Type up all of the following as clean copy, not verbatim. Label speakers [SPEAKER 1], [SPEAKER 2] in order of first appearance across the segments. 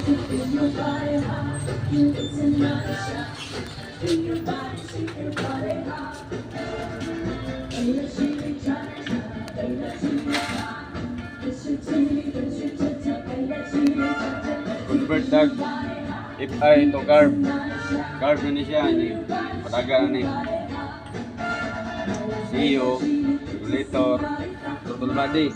[SPEAKER 1] Convert dag. If I to carb. Carb na ni siya. Ini. Pataga na ni. CEO. Regulator. Total body.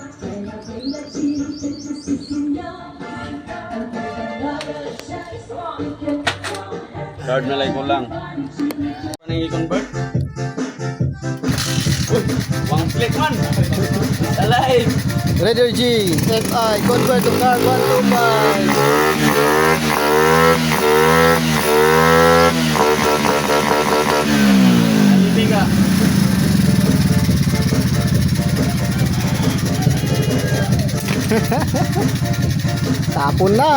[SPEAKER 1] Carb na lang ko lang. Ano yung i-convert? Uy! One click man! Alay!
[SPEAKER 2] Radio G, FI, convert to car 125.
[SPEAKER 1] Hindi ka.
[SPEAKER 2] Tapon na.